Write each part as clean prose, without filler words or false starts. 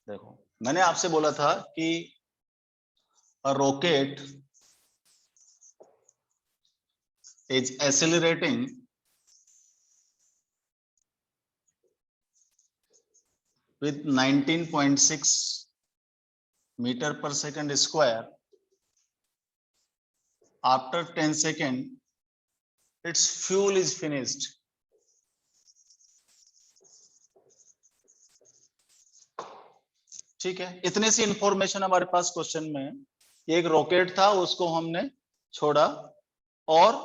देखो मैंने आपसे बोला था कि rocket is accelerating with 19.6 meter per second square. After 10 seconds, its fuel is finished. ठीक है, इतनी सी इंफॉर्मेशन हमारे पास क्वेश्चन में है। एक रॉकेट था, उसको हमने छोड़ा और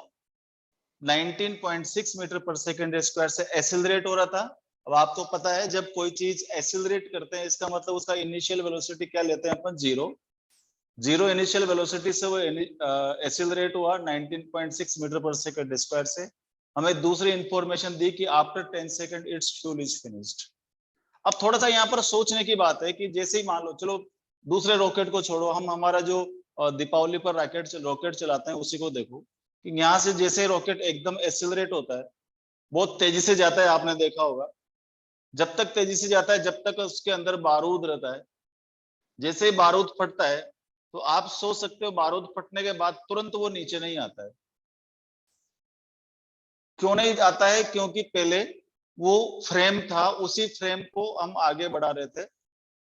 19.6 मीटर पर सेकंड स्क्वायर से एक्सेलरेट हो रहा था। अब आपको पता है जब कोई चीज एक्सेलरेट करते हैं इसका मतलब उसका इनिशियल वेलोसिटी क्या लेते हैं अपन, जीरो इनिशियल वेलोसिटी से वो एक्सेलरेट हुआ 19.6 मीटर पर सेकंड स्क्वायर से। हमें दूसरी इंफॉर्मेशन दी कि after 10 second it's fuel is finished. अब थोड़ा सा यहाँ पर सोचने की बात है कि जैसे ही मान लो, चलो दूसरे रॉकेट को छोड़ो, हम हमारा जो दीपावली पर रॉकेट चलाते हैं उसी को देखो कि यहाँ से जैसे रॉकेट एकदम एक्सेलरेट होता है, बहुत तेजी से जाता है, आपने देखा होगा। जब तक तेजी से जाता है जब तक उसके अंदर बारूद रहता है, जैसे ही बारूद फटता है तो आप सोच सकते हो बारूद फटने के बाद तुरंत वो नीचे नहीं आता है। क्यों नहीं आता है? क्योंकि पहले वो फ्रेम था, उसी फ्रेम को हम आगे बढ़ा रहे थे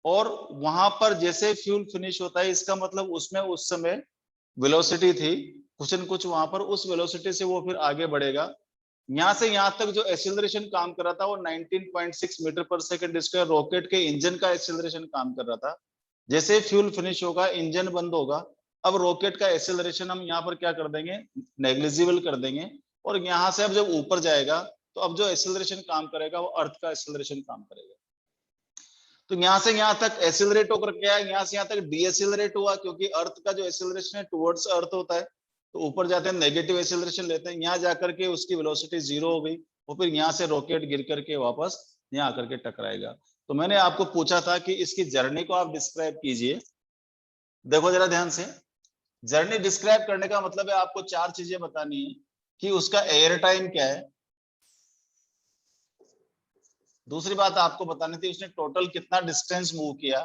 और वहां पर जैसे फ्यूल फिनिश होता है इसका मतलब उसमें उस समय वेलोसिटी थी कुछ न कुछ वहां पर, उस वेलोसिटी से वो फिर आगे बढ़ेगा। यहाँ से यहाँ तक जो एक्सेलरेशन काम कर रहा था वो 19.6 मीटर पर सेकंड स्क्वायर रॉकेट के इंजन का एक्सेलरेशन काम कर रहा था। जैसे फ्यूल फिनिश होगा, इंजन बंद होगा, अब रॉकेट का एक्सेलरेशन हम यहाँ पर क्या कर देंगे, नेग्लिजिबल कर देंगे। और यहाँ से अब जब ऊपर जाएगा तो अब जो एक्सेलरेशन काम करेगा वो अर्थ का एक्सेलरेशन काम करेगा। तो यहाँ से यहाँ तक एक्सेलरेट होकर क्या है, यहाँ से यहाँ तक डीएक्सेलरेट हुआ, क्योंकि अर्थ का जो एक्सेलरेशन है टुवर्ड्स अर्थ होता है, तो ऊपर जाते हैं नेगेटिव एक्सेलरेशन लेते हैं, यहाँ जाकर के उसकी वेलोसिटी जीरो हो गई और फिर यहाँ से रॉकेट गिर करके वापस यहाँ आकर के टकराएगा। तो मैंने आपको पूछा था कि इसकी जर्नी को आप डिस्क्राइब कीजिए। देखो जरा ध्यान से, जर्नी डिस्क्राइब करने का मतलब है आपको चार चीजें बतानी है कि उसका एयर टाइम क्या है, दूसरी बात आपको बतानी थी उसने टोटल कितना डिस्टेंस मूव किया,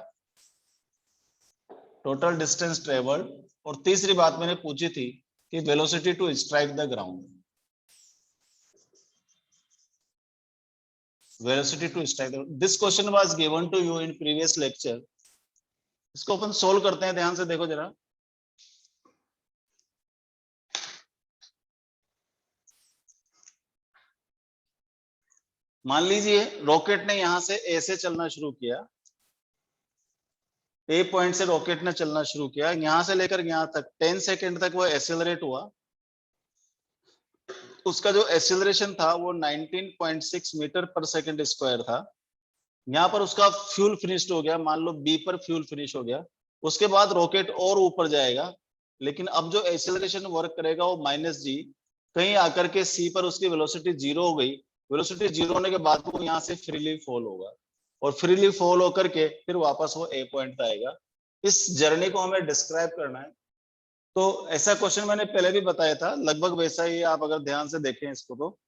टोटल डिस्टेंस ट्रेवल्ड, और तीसरी बात मैंने पूछी थी कि velocity to strike the ground, velocity to strike. This question was given to you in previous lecture. इसको अपन सोल्व करते हैं, ध्यान से देखो जरा। मान लीजिए रॉकेट ने यहां से ए से चलना शुरू किया, ए पॉइंट से रॉकेट ने चलना शुरू किया, यहां से लेकर यहां तक 10 सेकेंड तक वो एक्सेलरेट हुआ। उसका जो एक्सेलरेशन था वो 19.6 मीटर पर सेकेंड स्क्वायर था। यहाँ पर उसका फ्यूल फिनिश्ड हो गया, मान लो बी पर फ्यूल फिनिश हो गया। उसके बाद रॉकेट और ऊपर जाएगा, लेकिन अब जो एक्सेलरेशन वर्क करेगा वो -g, कहीं आकर के सी पर उसकी वेलोसिटी जीरो हो गई। वेलोसिटी जीरो होने के बाद वो यहाँ से फ्रीली फॉल होगा और फ्रीली फॉल होकर के फिर वापस वो ए पॉइंट आएगा। इस जर्नी को हमें डिस्क्राइब करना है। तो ऐसा क्वेश्चन मैंने पहले भी बताया था, लगभग वैसा ही, आप अगर ध्यान से देखें इसको तो।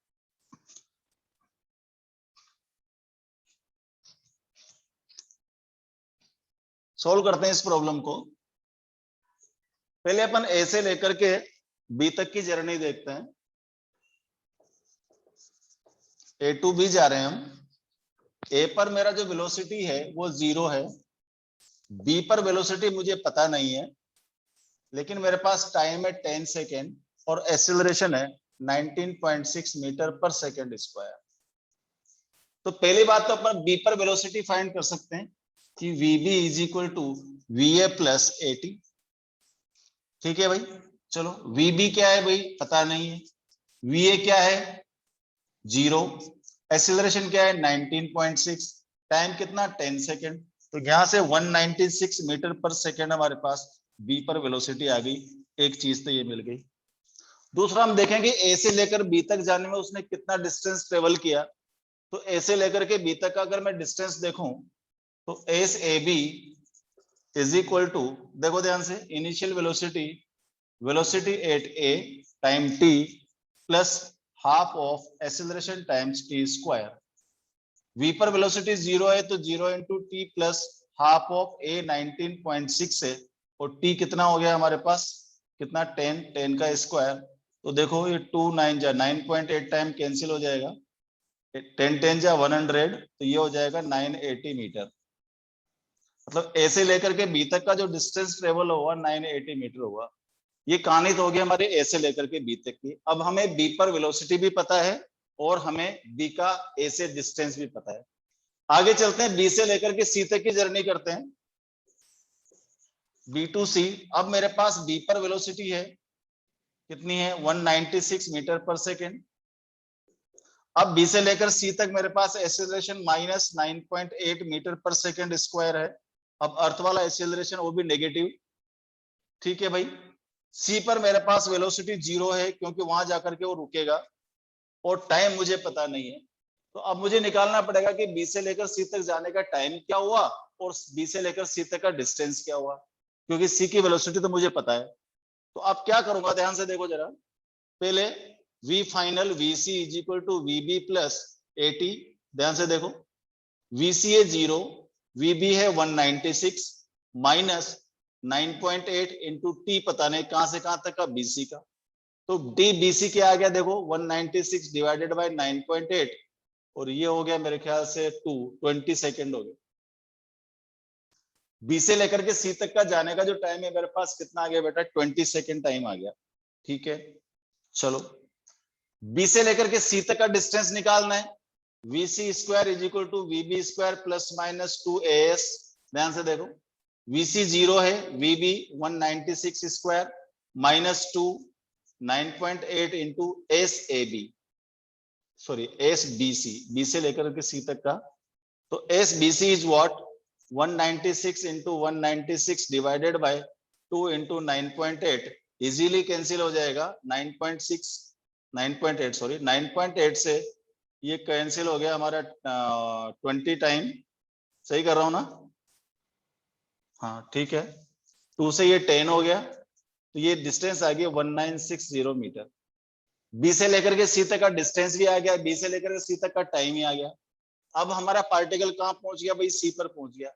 सोल्व करते हैं इस प्रॉब्लम को। पहले अपन ए से लेकर के बी तक की जर्नी देखते हैं। ए टू बी जा रहे हैं हम। ए पर मेरा जो वेलोसिटी है वो जीरो है, बी पर वेलोसिटी मुझे पता नहीं है, लेकिन मेरे पास टाइम है 10 सेकेंड और एक्सेलरेशन है 19.6 मीटर पर सेकेंड स्क्वायर। तो पहली बात तो अपन बी पर वेलोसिटी फाइंड कर सकते हैं कि VB is equal to VA plus AT। ठीक है भाई, चलो VB क्या है भाई पता नहीं है, VA क्या है जीरो, एक्सेलरेशन क्या है 19.6, टाइम कितना 10 सेकेंड। तो यहां से 196 मीटर पर सेकेंड हमारे पास बी पर वेलोसिटी आ गई। एक चीज तो ये मिल गई। दूसरा हम देखेंगे ए से लेकर बी तक जाने में उसने कितना डिस्टेंस ट्रेवल किया। तो ए से लेकर के बी तक का अगर मैं डिस्टेंस देखूं तो S A B is equal to, देखो ध्यान से, initial velocity, velocity at a time T plus half of acceleration times T square. V पर वेलोसिटी जीरो है तो zero into T plus half of A 19.6 है और टी कितना हो गया हमारे पास, कितना 10 का स्क्वायर, तो देखो ये 2 9 जा 9.8 टाइम कैंसिल हो जाएगा, 10 10 जा 100, तो ये हो जाएगा 980 मीटर। मतलब ए से लेकर के बी तक का जो डिस्टेंस ट्रेवल हुआ 980 मीटर हुआ। ये कहानी तो हो गई हमारे ए से लेकर के बी तक की। अब हमें बी पर वेलोसिटी भी पता है और हमें बी का ए से डिस्टेंस भी पता है। आगे चलते हैं, बी से लेकर के सी तक की जर्नी करते हैं, बी टू सी। अब मेरे पास बी पर वेलोसिटी है, कितनी है 196 मीटर पर सेकेंड। अब बी से लेकर सी तक मेरे पास एक्सेलरेशन माइनस 9.8 मीटर पर सेकेंड स्क्वायर है। अब अर्थ वाला एक्सेलरेशन वो भी नेगेटिव, ठीक है भाई। सी पर मेरे पास वेलोसिटी 0 है क्योंकि वहां जाकर के वो रुकेगा और टाइम मुझे पता नहीं है। तो अब मुझे निकालना पड़ेगा कि बी से लेकर सी तक जाने का टाइम क्या हुआ और बी से लेकर सी तक का डिस्टेंस क्या हुआ, क्योंकि सी की वेलोसिटी तो मुझे पता है। तो अब क्या करूंगा, ध्यान से देखो जरा। पहले V final V C is equal to V B plus 80, ध्यान से देखो, वी सी है 0, वी बी है 196 माइनस 9.8 इंटू टी पता नहीं कहां से कहां तक का बीसी का। तो डी बीसी क्या आ गया देखो 196 डिवाइडेड बाय 9.8 और ये हो गया मेरे ख्याल से 20 सेकेंड हो गए। बी से लेकर के सी तक का जाने का जो टाइम है मेरे पास कितना आ गया बेटा, 20 सेकेंड टाइम आ गया, ठीक है। चलो बी से लेकर के सी तक का डिस्टेंस निकालना है, V C square is equal to V B square plus minus 2as। ध्यान से देखो, वी सी 0 है, V B 196 square minus 2 9.8 into S A B, sorry S B C, B से लेकर के सी तक का। तो S B C is what 196 into 196 divided by 2 into 9.8, easily cancel हो जाएगा। 9.8 सॉरी 9.8 से ये कैंसिल हो गया हमारा 20 टाइम, सही कर रहा हूं ना, हाँ ठीक है। 2 से ये 10 हो गया, तो ये डिस्टेंस आ गया 1960 मीटर। बी से लेकर के सी तक का डिस्टेंस भी आ गया, बी से लेकर के सी तक का टाइम ही आ गया। अब हमारा पार्टिकल कहां पहुंच गया भाई, सी पर पहुंच गया।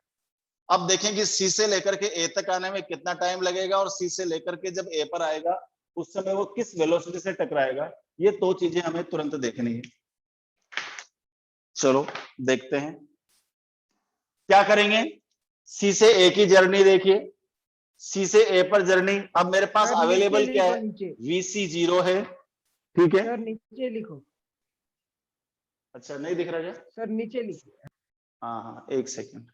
अब देखें कि सी से लेकर के ए तक आने में कितना टाइम लगेगा और सी से लेकर के जब ए पर आएगा उस समय वो किस वेलोसिटी से टकराएगा, ये दो चीजें हमें तुरंत देखनी है। चलो देखते हैं क्या करेंगे। सी से ए की जर्नी देखिए, सी से ए पर जर्नी, अब मेरे पास अवेलेबल क्या है, वीसी 0 है, ठीक है। सर नीचे लिखो, अच्छा नहीं दिख रहा क्या सर नीचे लिखो। हाँ हाँ एक सेकंड,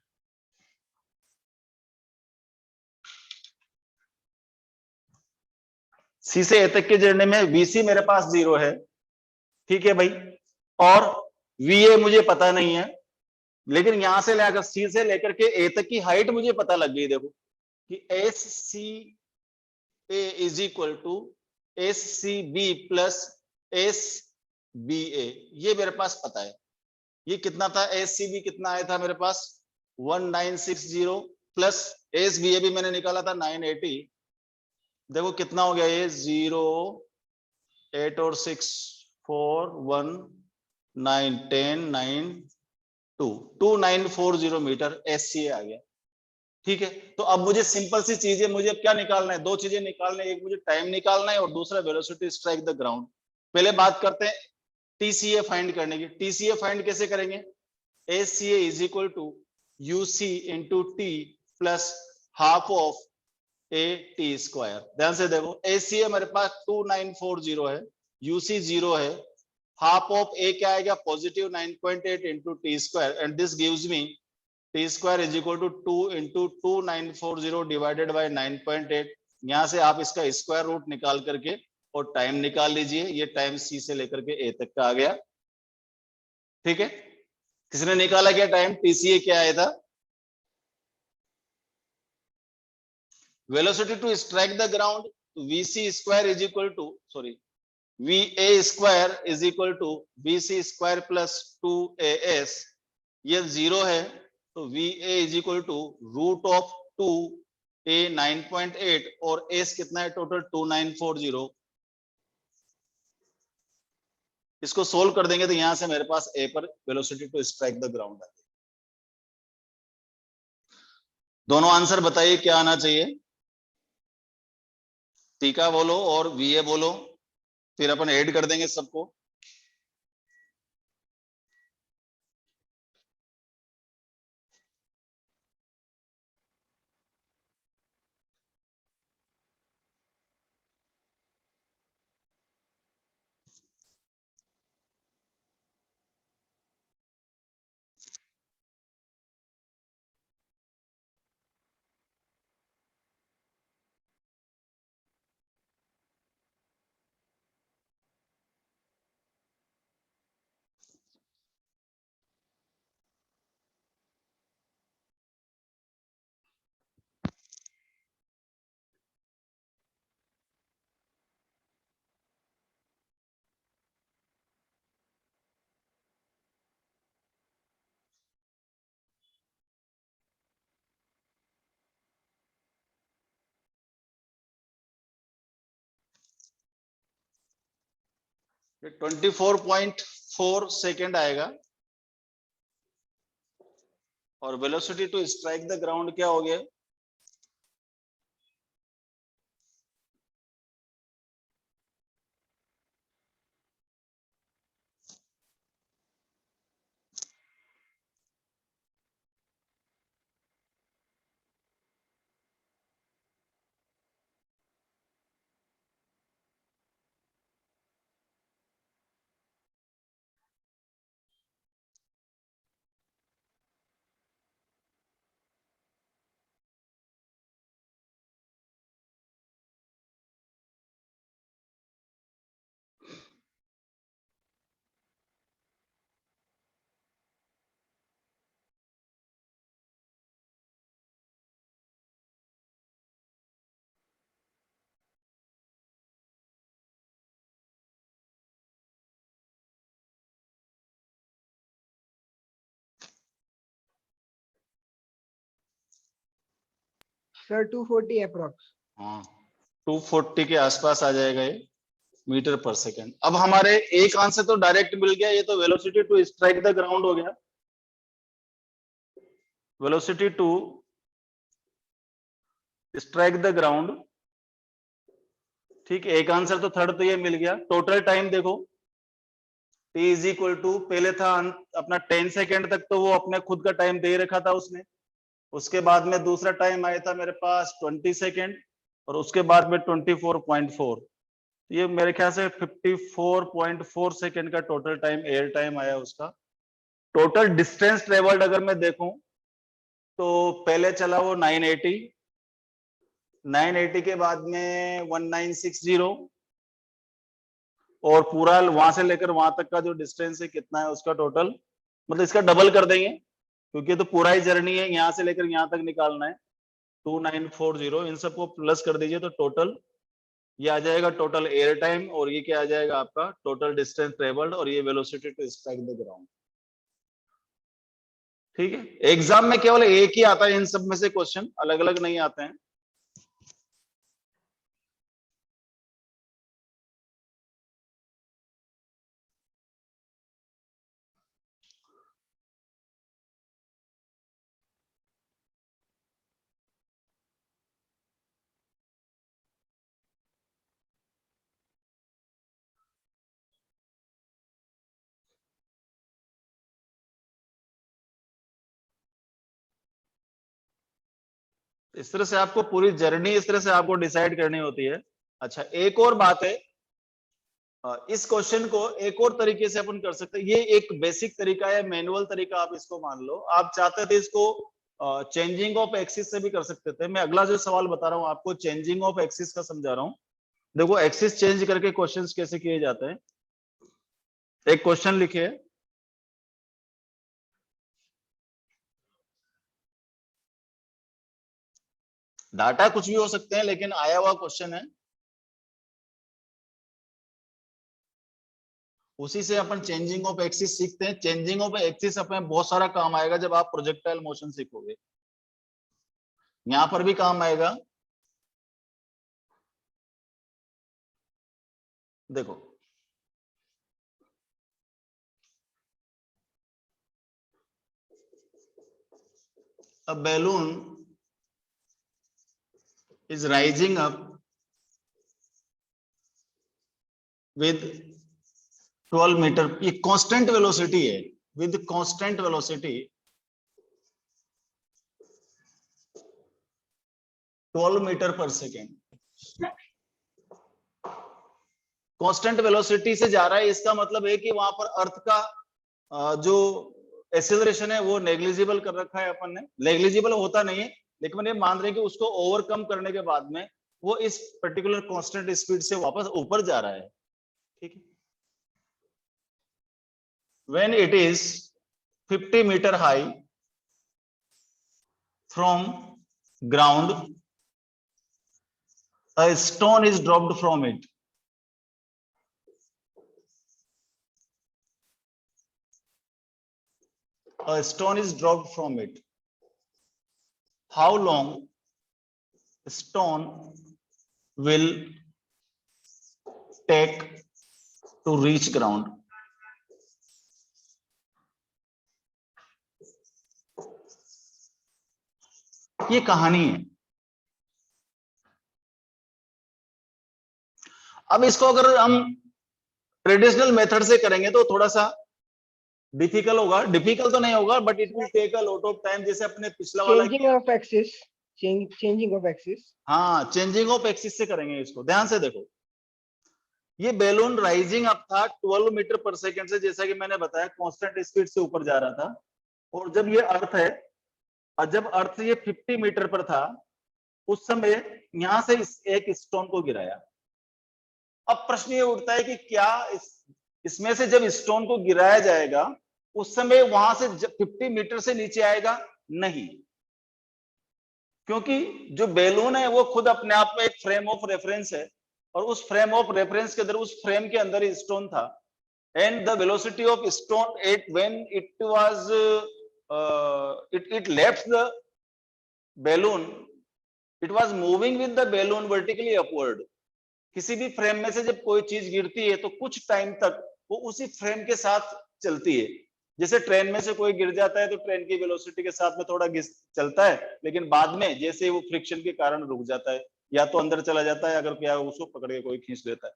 सी से ए तक की जर्नी में वीसी मेरे पास 0 है, ठीक है भाई, और वीए मुझे पता नहीं है, लेकिन यहां से लेकर सी से लेकर के ए तक की हाइट मुझे पता लग गई। देखो कि S C A is equal to S C B plus S B A, ये मेरे पास पता है। ये कितना था, एस सी बी कितना आया था मेरे पास 1960 प्लस एस बी ए भी मैंने निकाला था 980। देखो कितना हो गया ये 0 8 और 6 4 1 9 10 9 2 2940 मीटर एस सी ए आ गया, ठीक है। तो अब मुझे सिंपल सी चीज है, मुझे क्या निकालना है, दो चीजें निकालना है, एक मुझे टाइम निकालना है और दूसरा वेलोसिटी स्ट्राइक द ग्राउंड। पहले बात करते हैं टीसीए फाइंड करने की। टीसीए फाइंड कैसे करेंगे, SCA is equal to UC into T plus half of A T square. ध्यान से देखो एसीए मेरे पास 2940 है, यूसी 0 है, हाफ ऑफ ए क्या आएगा positive 9.8 into T square and this gives me T square is equal to 2 into 2940 divided by 9.8। यहां से आप इसका स्क्वायर रूट निकाल करके और टाइम निकाल लीजिए, ये टाइम सी से लेकर के ए तक का आ गया, ठीक है। किसने निकाला क्या टाइम, टीसीए क्या आया था, velocity to strike the ground VC square is equal to sorry V A square is equal to VC square plus 2as, ये 0 है, तो V A is equal to root of 2 A 9.8 और S कितना है total 2940। इसको solve कर देंगे तो यहां से मेरे पास ए पर velocity to strike the ground है। दोनों आंसर बताइए क्या आना चाहिए। टीका बोलो और वीए बोलो, फिर अपन ऐड कर देंगे सबको। ये 24.4 सेकेंड आएगा। और velocity to strike the ground क्या हो गया? Sir 240 approx. हाँ, 240 के आसपास आ जाएगा ये मीटर पर सेकेंड। अब हमारे एक आंसर तो डायरेक्ट मिल गया, ये तो velocity to strike the ground हो गया। Velocity to strike the ground, ठीक है। एक आंसर तो थर्ड तो ये मिल गया। टोटल टाइम देखो, t इज इक्वल टू, पहले था अपना 10 सेकेंड तक, तो वो अपने खुद का टाइम दे रखा था उसने। उसके बाद में दूसरा टाइम आया था मेरे पास 20 सेकेंड, और उसके बाद में 24.4। ये मेरे ख्याल से 54.4 सेकेंड का टोटल टाइम, एयर टाइम आया उसका। टोटल डिस्टेंस ट्रेवल्ड अगर मैं देखूं तो पहले चला वो 980 के बाद में 1960, और पूरा वहां से लेकर वहां तक का जो डिस्टेंस है कितना है उसका टोटल, मतलब इसका डबल कर देंगे क्योंकि तो पूरा ही जर्नी है, यहाँ से लेकर यहाँ तक निकालना है। 2940, इन सबको प्लस कर दीजिए तो टोटल ये आ जाएगा टोटल एयर टाइम, और ये क्या आ जाएगा आपका टोटल डिस्टेंस ट्रेवल्ड, और ये velocity to strike the ground. ठीक है, एग्जाम में केवल एक ही आता है इन सब में से क्वेश्चन, अलग अलग नहीं आते हैं। इस तरह से आपको पूरी जर्नी इस तरह से आपको डिसाइड करनी होती है। अच्छा, एक और बात है, इस क्वेश्चन को एक और तरीके से अपन कर सकते हैं। ये एक बेसिक तरीका है, मैनुअल तरीका आप इसको मान लो। आप चाहते थे इसको चेंजिंग ऑफ एक्सिस से भी कर सकते थे। मैं अगला जो सवाल बता रहा हूं आपको चेंजिंग ऑफ एक्सिस का समझा रहा हूं। देखो एक्सिस चेंज करके क्वेश्चंस कैसे किए जाते हैं। एक क्वेश्चन लिखिए, डाटा कुछ भी हो सकते हैं लेकिन आया हुआ क्वेश्चन है, उसी से अपन चेंजिंग ऑफ एक्सिस सीखते हैं। चेंजिंग ऑफ एक्सिस अपने बहुत सारा काम आएगा जब आप प्रोजेक्टाइल मोशन सीखोगे, यहां पर भी काम आएगा। देखो, a balloon is rising up with 12 metre, ये कांस्टेंट वेलोसिटी है, विद कांस्टेंट वेलोसिटी 12 मीटर पर सेकेंड। कांस्टेंट वेलोसिटी से जा रहा है, इसका मतलब है कि वहां पर अर्थ का जो एक्सेलरेशन है वो नेग्लिजिबल कर रखा है अपन ने। नेग्लिजिबल होता नहीं है, लेकिन ये मान रहे हैं कि उसको ओवरकम करने के बाद में वो इस पर्टिकुलर कांस्टेंट स्पीड से वापस ऊपर जा रहा है। ठीक है, when it is 50 meter high from ground, a stone is dropped from it. A stone is dropped from it. How long a stone will take to reach ground? ये कहानी है। अब इसको अगर हम ट्रेडिशनल मेथड से करेंगे तो थोड़ा सा डिफिकल्ट होगा, डिफिकल्ट तो नहीं होगा, but it will take a lot of time. जैसे अपने पिछला वाला changing of axis, changing of axis, हाँ चेंजिंग ऑफ एक्सिस से करेंगे इसको। ध्यान से देखो, ये बैलून राइजिंग अप था 12 मीटर पर सेकेंड से, जैसा कि मैंने बताया कांस्टेंट स्पीड से ऊपर जा रहा था। और जब ये अर्थ है, और जब अर्थ ये 50 मीटर पर था, उस समय यहां से एक स्टोन को गिराया। अब प्रश्न ये उठता है कि क्या इसमें से जब स्टोन को गिराया जाएगा उस समय वहां से 50 मीटर से नीचे आएगा? नहीं, क्योंकि जो बैलून है वो खुद अपने आप में एक फ्रेम ऑफ रेफरेंस है, और उस फ्रेम ऑफ रेफरेंस के अंदर, उस फ्रेम के अंदर ही स्टोन था। And the velocity of stone at when it was it left the balloon, it was moving with the balloon vertically upward. किसी भी फ्रेम में से जब कोई चीज गिरती है तो कुछ टाइम तक वो उसी फ्रेम के साथ चलती है। जैसे ट्रेन में से कोई गिर जाता है तो ट्रेन की वेलोसिटी के साथ में थोड़ा चलता है, लेकिन बाद में जैसे वो फ्रिक्शन के कारण रुक जाता है, या तो अंदर चला जाता है, अगर क्या उसको पकड़ के कोई खींच लेता है।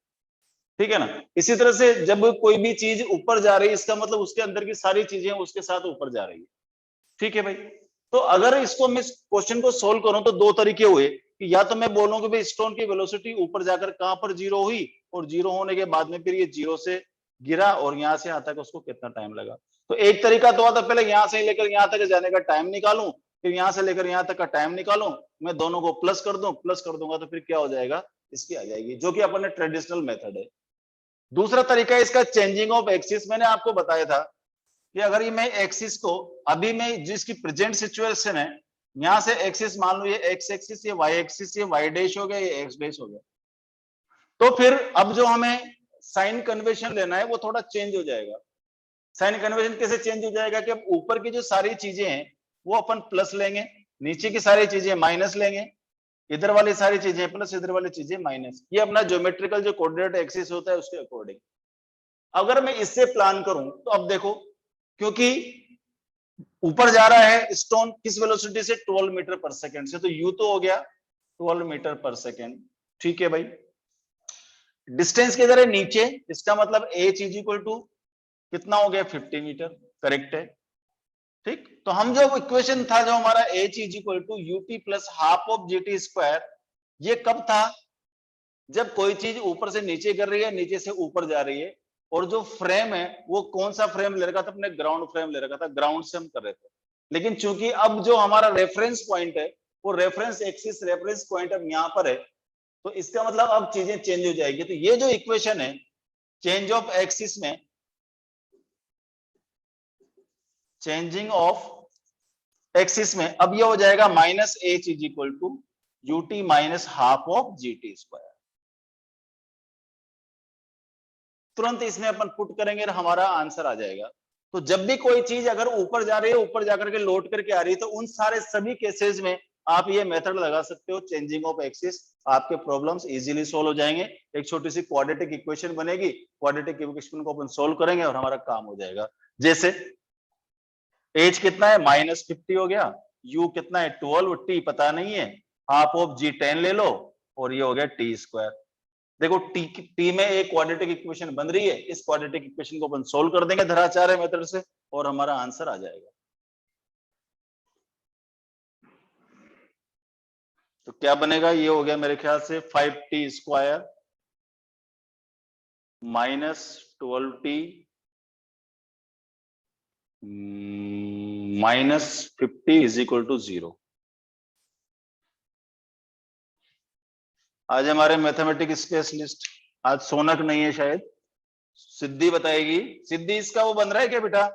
ठीक है ना? इसी तरह से जब कोई भी चीज ऊपर जा रही है, इसका मतलब उसके अंदर की सारी चीजें उसके साथ ऊपर जा रही है। ठीक है भाई, तो अगर इसको मैं क्वेश्चन को सोल्व करूं तो दो तरीके हुए कि या तो मैं बोलूं कि भाई स्टोन की वेलोसिटी ऊपर जाकर कहां पर जीरो हुई, और जीरो होने के बाद में फिर ये जीरो से गिरा और यहां से यहां तक उसको कितना टाइम लगा। तो एक तरीका तो आता पहले यहां से लेकर यहां तक जाने का टाइम निकालूं, फिर यहां से लेकर यहां तक का टाइम निकालूं, मैं दोनों को प्लस कर दूं, प्लस कर दूंगा तो फिर क्या हो जाएगा, इसकी आ जाएगी, जो कि अपने ट्रेडिशनल मेथड है। दूसरा तरीका है इसका चेंजिंग ऑफ एक्सिस। मैंने आपको बताया था कि अगर ये मैं एक्सिस को, अभी मैं जिसकी प्रेजेंट सिचुएशन है, यहां से एक्सिस मान लो ये एक्स एक्सिस, ये वाई एक्सिस, ये वाई डैश हो गया, ये एक्स डैश हो गया, तो फिर अब जो हमें साइन कन्वेंशन लेना है वो थोड़ा चेंज हो जाएगा। साइन कन्वेंशन कैसे चेंज हो जाएगा कि अब ऊपर की जो सारी चीजें हैं वो अपन प्लस लेंगे, नीचे की सारी चीजें माइनस लेंगे, इधर वाली सारी चीजें प्लस, इधर वाली चीजें माइनस। ये अपना ज्योमेट्रिकल जो कोऑर्डिनेट एक्सिस होता है उसके अकॉर्डिंग। अगर मैं इससे प्लान करूं तो अब देखो, क्योंकि ऊपर जा रहा है स्टोन किस वेलोसिटी से, 12 मीटर पर सेकेंड से, तो यू तो हो गया 12 मीटर पर सेकेंड। ठीक है भाई, डिस्टेंस किधर है, नीचे, इसका मतलब h इज इक्वल टू कितना हो गया, 50 मीटर। करेक्ट है। ठीक, तो हम जो इक्वेशन था जो हमारा h is equal to UT plus half of GT square, ये कब था, जब कोई चीज ऊपर से नीचे गिर रही है, नीचे से ऊपर जा रही है, और जो फ्रेम है वो कौन सा फ्रेम ले रखा था, अपने ग्राउंड फ्रेम ले रखा था, ग्राउंड से हम कर रहे थे। लेकिन चूंकि अब जो हमारा रेफरेंस पॉइंट है वो रेफरेंस एक्सिस, रेफरेंस पॉइंट अब यहां पर है, तो इसका मतलब अब चीजें चेंज हो जाएगी। तो ये जो इक्वेशन है चेंज ऑफ एक्सिस में, चेंजिंग ऑफ एक्सिस में, अब ये हो जाएगा minus H is equal to UT minus half of GT square. तुरंत इसमें अपन पुट करेंगे और हमारा आंसर आ जाएगा। तो जब भी कोई चीज अगर ऊपर जा रही है, ऊपर जाकर के लौट करके आ रही है, तो उन सारे सभी केसेस में आप ये मेथड लगा सकते हो, चेंजिंग ऑफ एक्सिस। आपके प्रॉब्लम्स इजीली सोल्व हो जाएंगे। एक छोटी सी क्वाड्रेटिक इक्वेशन बनेगी, क्वाड्रेटिक इक्वेशन को अपन सोल्व करेंगे और हमारा काम हो जाएगा। जैसे एज कितना है, -50 हो गया, यू कितना है 12, टी पता नहीं है, हाफ ऑफ G10 ले लो और ये हो गया टी स्क्वायर। देखो टी में एक क्वाड्रेटिक इक्वेशन बन रही है, इस क्वाड्रेटिक इक्वेशन को अपन सोल्व कर देंगे धराचार्य मेथड से और हमारा आंसर आ जाएगा। तो क्या बनेगा, ये हो गया मेरे ख्याल से 5t square minus 12t minus 50 is equal to 0। आज हमारे मैथमेटिक्स स्पेशलिस्ट, आज सोनक नहीं है शायद, सिद्धि बताएगी। सिद्धि इसका वो बन रहा है क्या बेटा?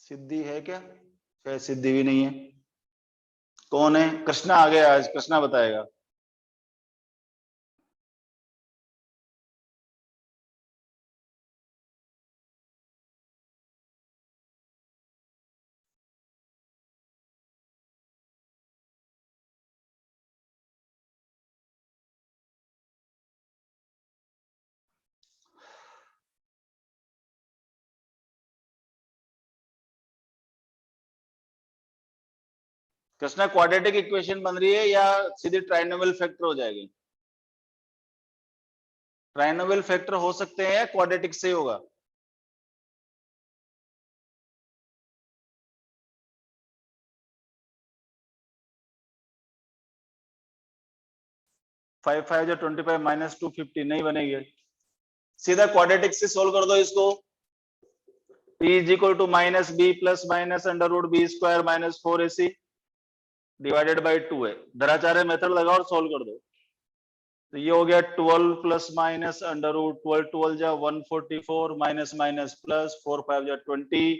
सिद्धि है क्या? शायद सिद्धि भी नहीं है। कौन है? कृष्णा आ गया आज, कृष्णा बताएगा। कृष्णा क्वाड्रेटिक इक्वेशन बन रही है या सीधे ट्राइनोमियल फैक्टर हो जाएगी? ट्राइनोमियल फैक्टर हो सकते हैं या क्वाड्रेटिक से होगा? फाइव फाइव जो 25 माइनस 250 नहीं बनेगी। सीधा क्वाड्रेटिक से सोल्व कर दो इसको। p is equal to minus B plus minus under root B square minus 4ac divided by 2 है। धराचार्य मेथड लगाओ और सोल्व कर दो। तो ये हो गया 12 प्लस माइनस अंडर रूट 12 12 जा 144 माइनस माइनस प्लस 4 5 जा 20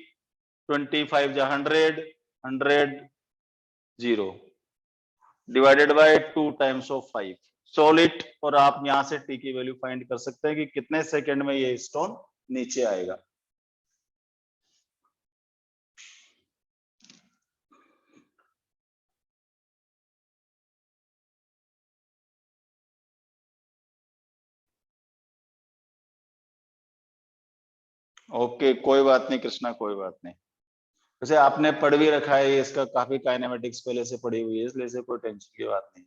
25 जा 100 100 0 divided by 2 times of 5। Solve it और आप यहां से टी की वैल्यू फाइंड कर सकते हैं कि कितने सेकंड में ये स्टोन नीचे आएगा। ओके कोई बात नहीं कृष्णा, कोई बात नहीं। वैसे आपने पढ़ भी रखा है, इसका काफी काइनेमेटिक्स पहले से पढ़ी हुई है, इसलिए से कोई टेंशन की बात नहीं।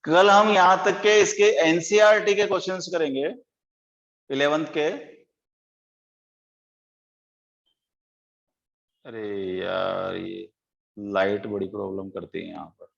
कल हम यहां तक के इसके एनसीईआरटी के क्वेश्चंस करेंगे 11th के। अरे यार ये लाइट बड़ी प्रॉब्लम करती है यहाँ पर।